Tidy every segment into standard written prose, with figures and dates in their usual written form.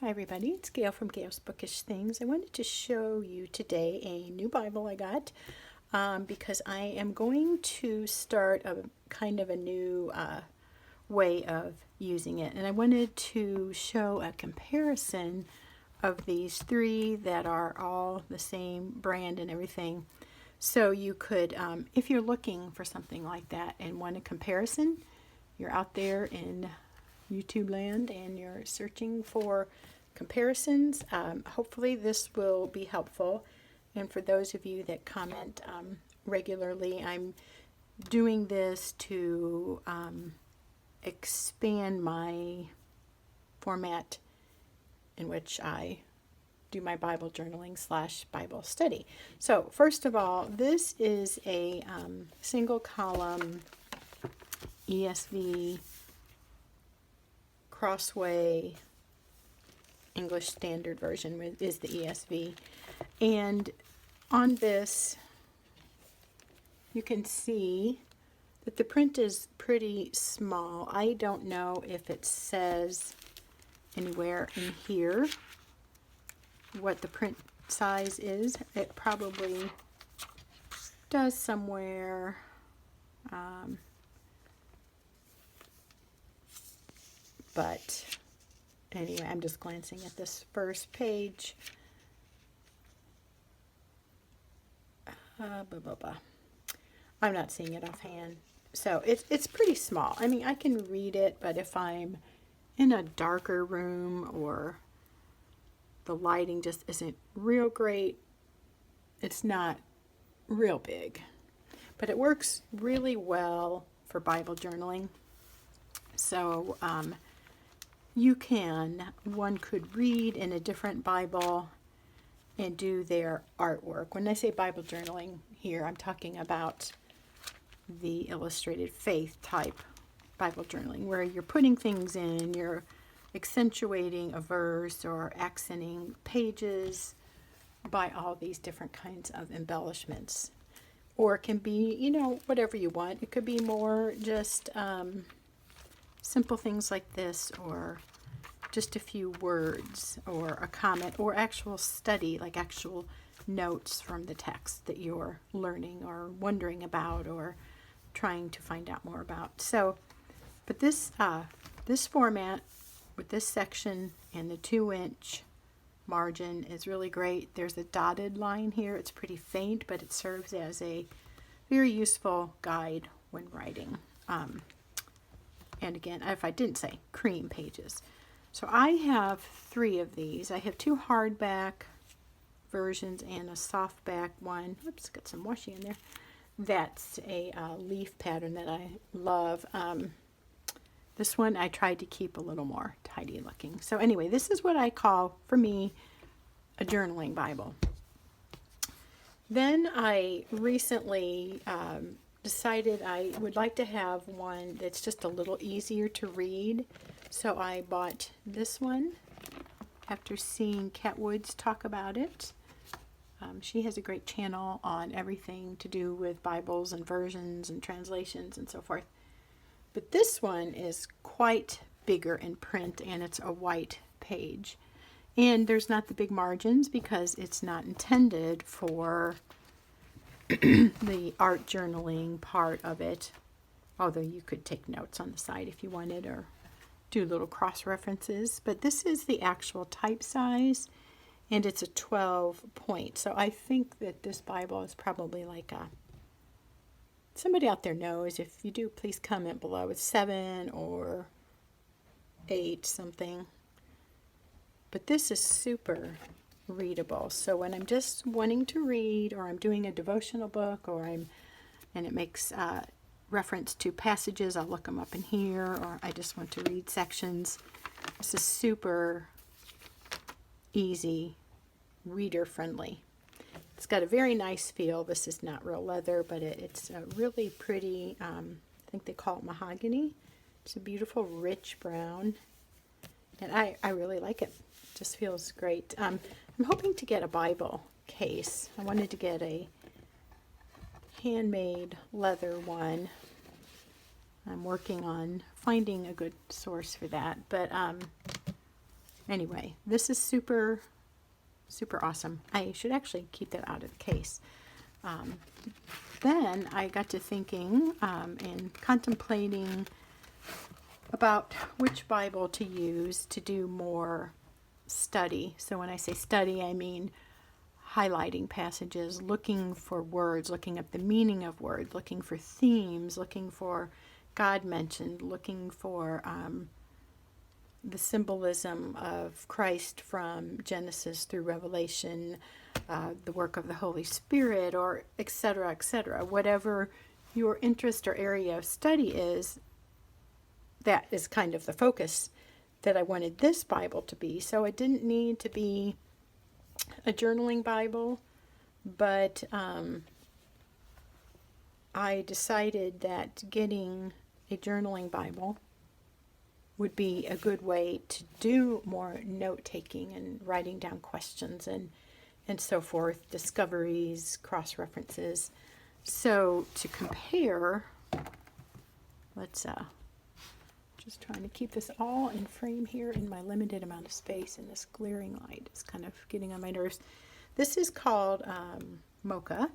Hi everybody, it's Gail from Gail's Bookish Things. I wanted to show you today a new Bible I got because I am going to start a kind of a new way of using it. And I wanted to show a comparison of these three that are all the same brand and everything. So you could, if you're looking for something like that and want a comparison, you're out there in YouTube land and you're searching for comparisons. Hopefully this will be helpful. And for those of you that comment regularly, I'm doing this to expand my format in which I do my Bible journaling / Bible study. So first of all, this is a single column ESV Crossway English Standard Version is the ESV. And on this, you can see that the print is pretty small. I don't know if it says anywhere in here what the print size is. It probably does somewhere. But anyway, I'm just glancing at this first page. I'm not seeing it offhand. So it's pretty small. I mean, I can read it, but if I'm in a darker room or the lighting just isn't real great, it's not real big. But it works really well for Bible journaling. So one could read in a different Bible and do their artwork. When I say Bible journaling here, I'm talking about the illustrated faith type Bible journaling, where you're putting things in, you're accentuating a verse or accenting pages by all these different kinds of embellishments. Or it can be, whatever you want. It could be more just simple things like this, or just a few words, or a comment, or actual study, like actual notes from the text that you're learning or wondering about or trying to find out more about. So, but this format with this section and the 2-inch margin is really great. There's a dotted line here. It's pretty faint, but it serves as a very useful guide when writing. And again, if I didn't say, cream pages. So I have 3 of these. I have 2 hardback versions and a softback one. Oops, got some washi in there. That's a leaf pattern that I love. This one I tried to keep a little more tidy looking. So anyway, this is what I call, for me, a journaling Bible. Then I recently decided I would like to have one that's just a little easier to read. So I bought this one after seeing Kat Woods talk about it. She has a great channel on everything to do with Bibles and versions and translations and so forth. But this one is quite bigger in print, and it's a white page. And there's not the big margins because it's not intended for the art journaling part of it, although you could take notes on the side if you wanted or do little cross references. But this is the actual type size, and it's a 12 point. So I think that this Bible is probably like somebody out there knows. If you do, please comment below. It's 7 or 8 something. But this is super readable. So when I'm just wanting to read, or I'm doing a devotional book, and it makes reference to passages, I'll look them up in here, or I just want to read sections. This is super easy, reader friendly. It's got a very nice feel. This is not real leather, but it's a really pretty, I think they call it mahogany. It's a beautiful rich brown, and I really like it. It just feels great. I'm hoping to get a Bible case. I wanted to get a handmade leather one. I'm working on finding a good source for that, but Anyway, this is super, super awesome. I should actually keep that out of the case. Then I got to thinking and contemplating about which Bible to use to do more study. So when I say study, I mean highlighting passages, looking for words, looking up the meaning of words, looking for themes, looking for God mentioned, looking for the symbolism of Christ from Genesis through Revelation, the work of the Holy Spirit, or etc., etc. Whatever your interest or area of study is, that is kind of the focus that I wanted this Bible to be. So it didn't need to be a journaling Bible, but I decided that getting a journaling Bible would be a good way to do more note-taking and writing down questions and so forth, discoveries, cross-references. So to compare, let's just trying to keep this all in frame here in my limited amount of space, and this glaring light is kind of getting on my nerves. This is called Mocha,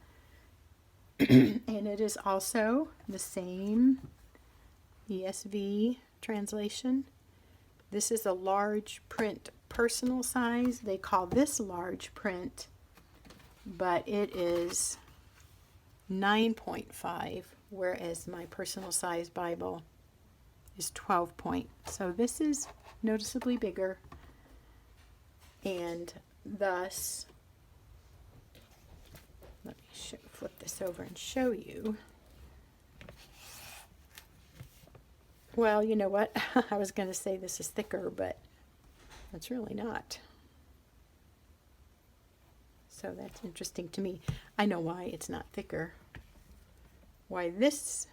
and it is also the same ESV translation. This is a large print personal size. They call this large print, but it is 9.5, whereas my personal size Bible is 12 point. So this is noticeably bigger, and thus, let me flip this over and show you. Well, you know what? I was going to say this is thicker, but it's really not. So that's interesting to me. I know why it's not thicker. Why this?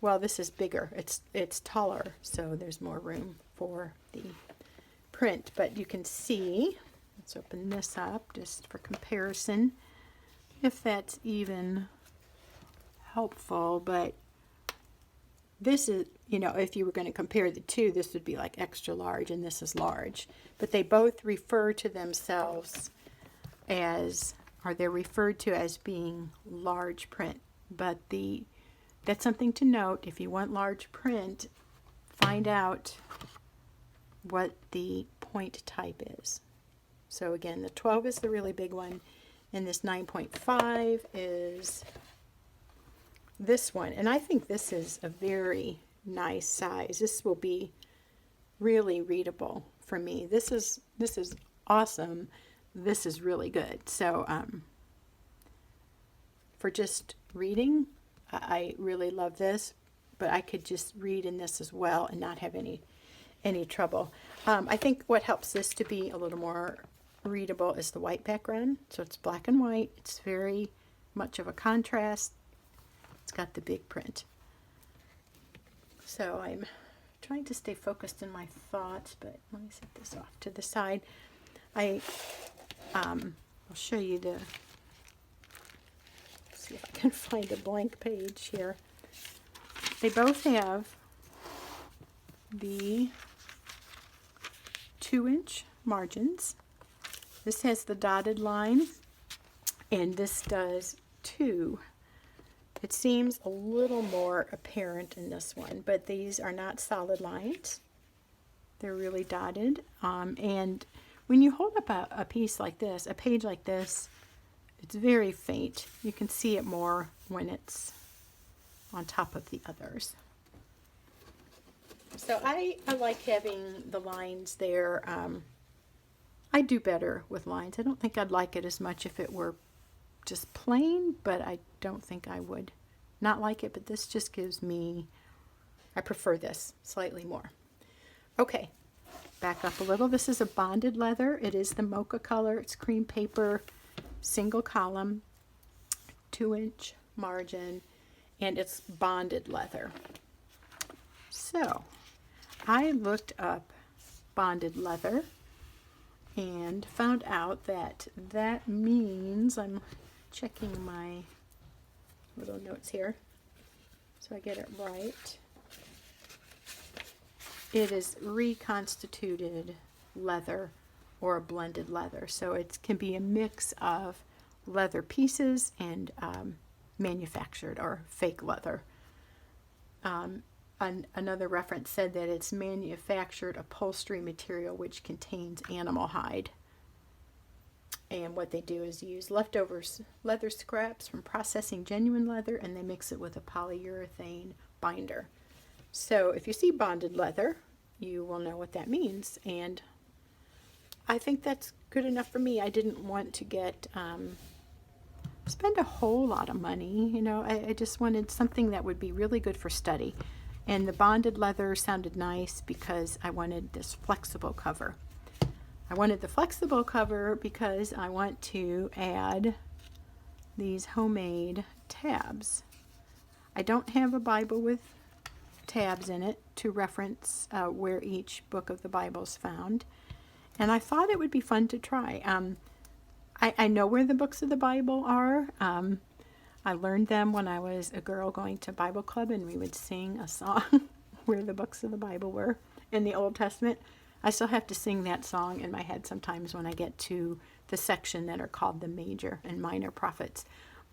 Well, this is bigger. It's taller, so there's more room for the print. But you can see, let's open this up just for comparison, if that's even helpful. But this is, you know, if you were going to compare the two, this would be like extra large and this is large. But they both refer to themselves as, or they're referred to as being large print. But that's something to note. If you want large print, find out what the point type is. So again, the 12 is the really big one, and this 9.5 is this one. And I think this is a very nice size. This will be really readable for me. This is awesome. This is really good. So for just reading, I really love this, but I could just read in this as well and not have any trouble. I think what helps this to be a little more readable is the white background. So it's black and white. It's very much of a contrast. It's got the big print. So I'm trying to stay focused in my thoughts, but let me set this off to the side. I'll show you see if I can find a blank page here. They both have the 2-inch margins. This has the dotted line, and this does too. It seems a little more apparent in this one, but these are not solid lines. They're really dotted. And when you hold up a piece like this, a page like this, it's very faint. You can see it more when it's on top of the others. So I like having the lines there. I do better with lines. I don't think I'd like it as much if it were just plain, but I don't think I would not like it. But this just gives me, I prefer this slightly more. Okay, back up a little. This is a bonded leather. It is the mocha color. It's cream paper, single column, 2-inch margin, and it's bonded leather. So I looked up bonded leather and found out that means, I'm checking my little notes here so I get it right. It is reconstituted leather or a blended leather. So it can be a mix of leather pieces and manufactured or fake leather. Another reference said that it's manufactured upholstery material which contains animal hide. And what they do is use leftovers leather scraps from processing genuine leather, and they mix it with a polyurethane binder. So if you see bonded leather, you will know what that means. And I think that's good enough for me. I didn't want to get spend a whole lot of money. You know, I just wanted something that would be really good for study. And the bonded leather sounded nice because I wanted this flexible cover. I wanted the flexible cover because I want to add these homemade tabs. I don't have a Bible with tabs in it to reference where each book of the Bible is found. And I thought it would be fun to try. I know where the books of the Bible are. I learned them when I was a girl going to Bible club, and we would sing a song where the books of the Bible were in the Old Testament. I still have to sing that song in my head sometimes when I get to the section that are called the major and minor prophets.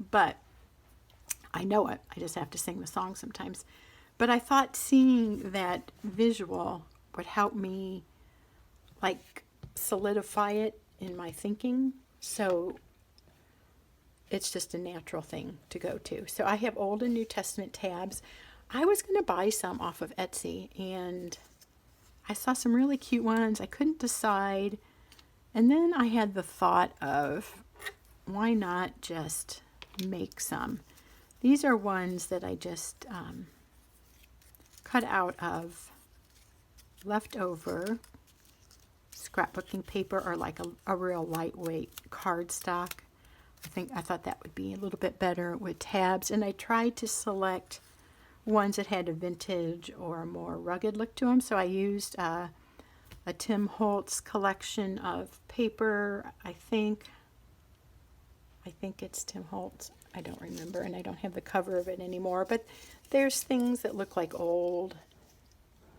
But I know it. I just have to sing the song sometimes. But I thought seeing that visual would help me like solidify it in my thinking. So it's just a natural thing to go to. So I have Old and New Testament tabs. I was going to buy some off of Etsy, and I saw some really cute ones. I couldn't decide. And then I had the thought of, why not just make some? These are ones that I just cut out of leftover scrapbooking paper, or like a real lightweight cardstock. I thought that would be a little bit better with tabs. And I tried to select ones that had a vintage or a more rugged look to them. So I used a Tim Holtz collection of paper. I think it's Tim Holtz. I don't remember, and I don't have the cover of it anymore. But there's things that look like old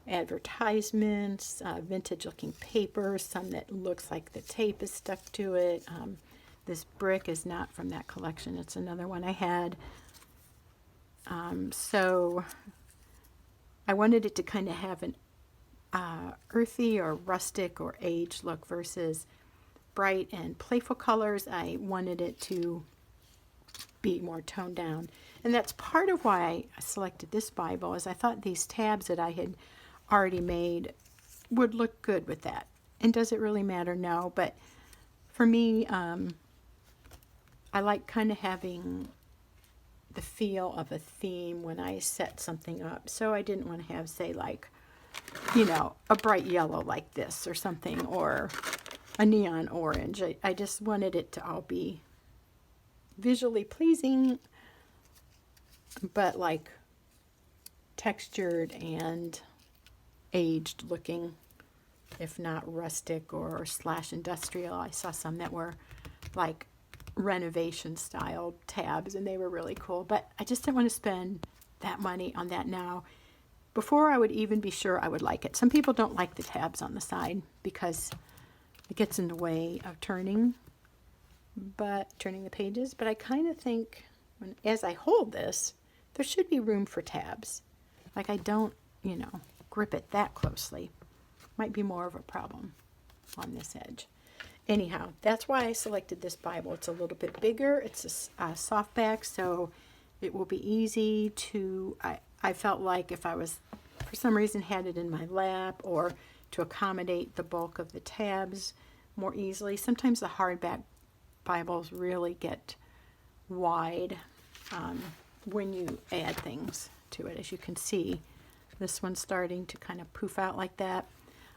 advertisements, vintage-looking paper, some that looks like the tape is stuck to it. This brick is not from that collection. It's another one I had. So I wanted it to kind of have an earthy or rustic or aged look versus bright and playful colors. I wanted it to be more toned down. And that's part of why I selected this Bible, is I thought these tabs that I had already made would look good with that. And does it really matter? No. But for me, I like kind of having the feel of a theme when I set something up. So I didn't want to have, say, like, you know, a bright yellow like this or something, or a neon orange. I just wanted it to all be visually pleasing, but like textured and aged looking, if not rustic or / industrial. I saw some that were like renovation style tabs, and they were really cool, but I just didn't want to spend that money on that now before I would even be sure I would like it. Some people don't like the tabs on the side because it gets in the way of turning the pages, but I kind of think as I hold this, there should be room for tabs. Like, I don't, grip it that closely. Might be more of a problem on this edge. Anyhow, that's why I selected this Bible. It's a little bit bigger. It's a softback, so it will be easy to, I felt like if I was, for some reason, had it in my lap, or to accommodate the bulk of the tabs more easily. Sometimes the hardback Bibles really get wide when you add things to it. As you can see, this one's starting to kind of poof out like that.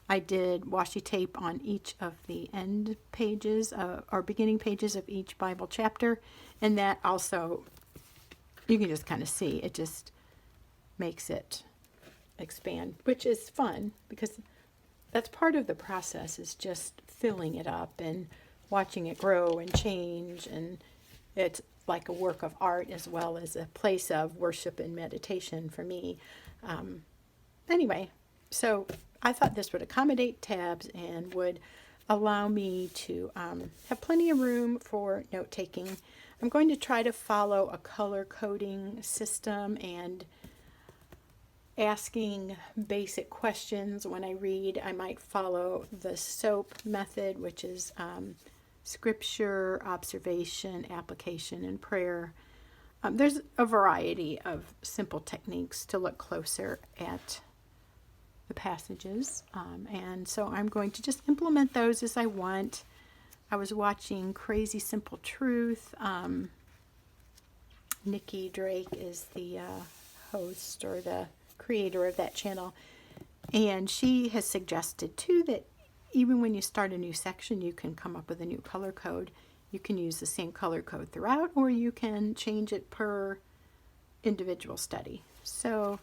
I did washi tape on each of the end pages or beginning pages of each Bible chapter, and that also, you can just kind of see, it just makes it expand, which is fun because that's part of the process, is just filling it up and watching it grow and change, and it's like a work of art as well as a place of worship and meditation for me. Anyway, so I thought this would accommodate tabs and would allow me to have plenty of room for note-taking. I'm going to try to follow a color coding system and asking basic questions when I read. I might follow the SOAP method, which is scripture, observation, application, and prayer. There's a variety of simple techniques to look closer at the passages, and so I'm going to just implement those as I want. I was watching Crazy Simple Truth. Nikki Drake is the host or the creator of that channel, and she has suggested too that even when you start a new section, you can come up with a new color code. You can use the same color code throughout, or you can change it per individual study. So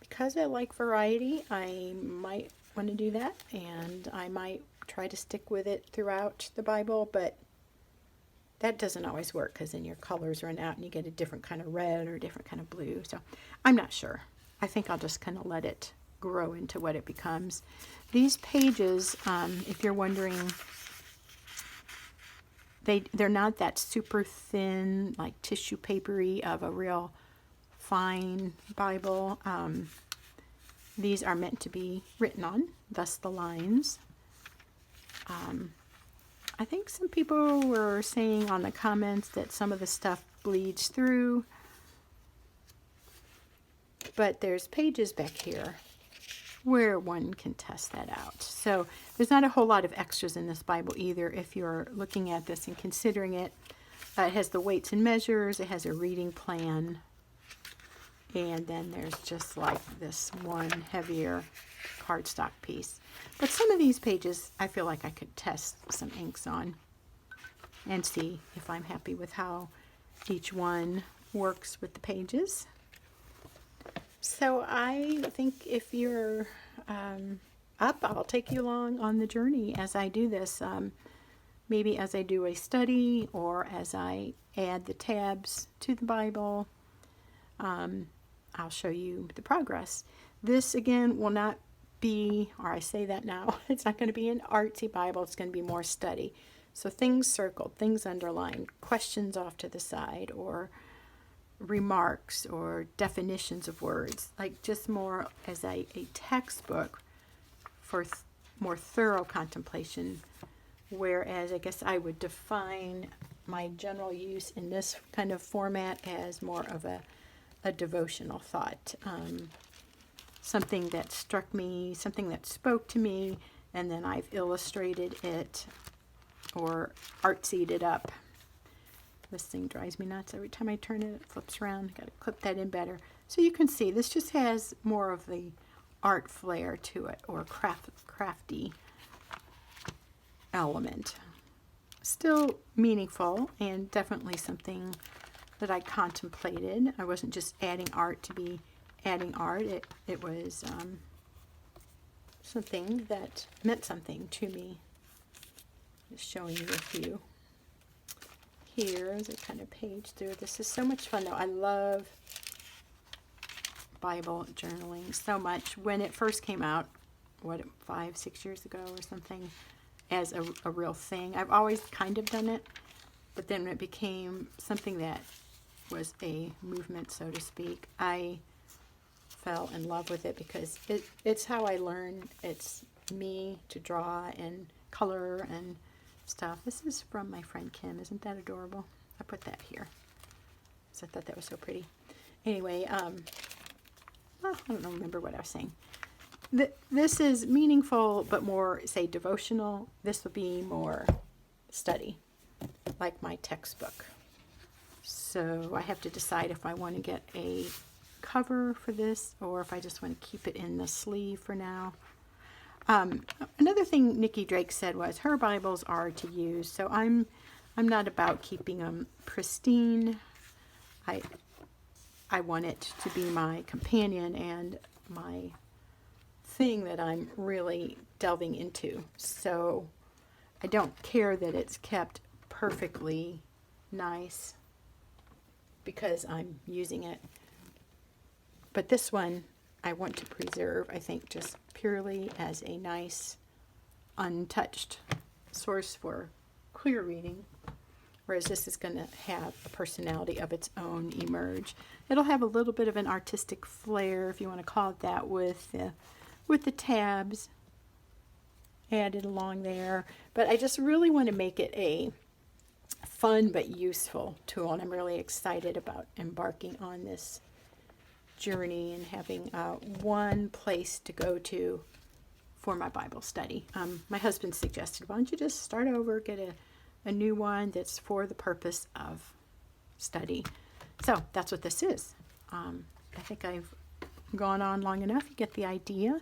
because I like variety, I might want to do that, and I might try to stick with it throughout the Bible, but that doesn't always work because then your colors run out and you get a different kind of red or a different kind of blue. So I'm not sure. I think I'll just kind of let it grow into what it becomes. These pages, if you're wondering, they're not that super thin, like tissue papery of a real fine Bible. These are meant to be written on, thus the lines. I think some people were saying on the comments that some of the stuff bleeds through, but there's pages back here where one can test that out. So there's not a whole lot of extras in this Bible either if you're looking at this and considering it. It has the weights and measures, it has a reading plan, and then there's just like this one heavier cardstock piece. But some of these pages I feel like I could test some inks on and see if I'm happy with how each one works with the pages. So I think if you're up, I'll take you along on the journey as I do this. Maybe as I do a study or as I add the tabs to the Bible, I'll show you the progress. This again will not be, or I say that now, it's not going to be an artsy Bible, it's going to be more study. So things circled, things underlined, questions off to the side, or remarks or definitions of words, like just more as a textbook for more thorough contemplation, whereas I guess I would define my general use in this kind of format as more of a devotional thought, something that struck me, something that spoke to me, and then I've illustrated it or artsied it up. This thing drives me nuts. Every time I turn it, it flips around. Got to clip that in better. So you can see this just has more of the art flair to it, or crafty element. Still meaningful and definitely something that I contemplated. I wasn't just adding art to be adding art. It was something that meant something to me. Just showing you a few. Here's a kind of page through. This is so much fun though. I love Bible journaling so much. When it first came out, 5-6 years ago or something, as a real thing. I've always kind of done it, but then when it became something that was a movement, so to speak, I fell in love with it because it's how I learn. It's me to draw and color and stuff. This is from my friend Kim. Isn't that adorable? I put that here because I thought that was so pretty. Anyway, well, I don't remember what I was saying. This is meaningful, but more, say, devotional. This would be more study, like my textbook. So I have to decide if I want to get a cover for this or if I just want to keep it in the sleeve for now. Another thing Nikki Drake said was her Bibles are to use, so I'm not about keeping them pristine. I want it to be my companion and my thing that I'm really delving into. So I don't care that it's kept perfectly nice because I'm using it. But this one I want to preserve, I think, just purely as a nice, untouched source for clear reading. Whereas this is going to have a personality of its own emerge. It'll have a little bit of an artistic flair, if you want to call it that, with the tabs added along there. But I just really want to make it a fun but useful tool, and I'm really excited about embarking on this journey and having one place to go to for my Bible study. My husband suggested, why don't you just start over, get a new one that's for the purpose of study. So that's what this is. I think I've gone on long enough. You get the idea.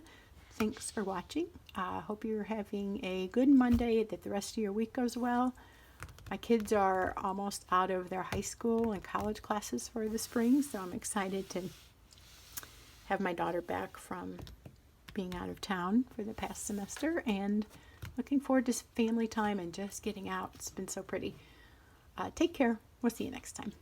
Thanks for watching. I hope you're having a good Monday, that the rest of your week goes well. My kids are almost out of their high school and college classes for the spring, so I'm excited to have my daughter back from being out of town for the past semester, and looking forward to family time and just getting out. It's been so pretty. Take care. We'll see you next time.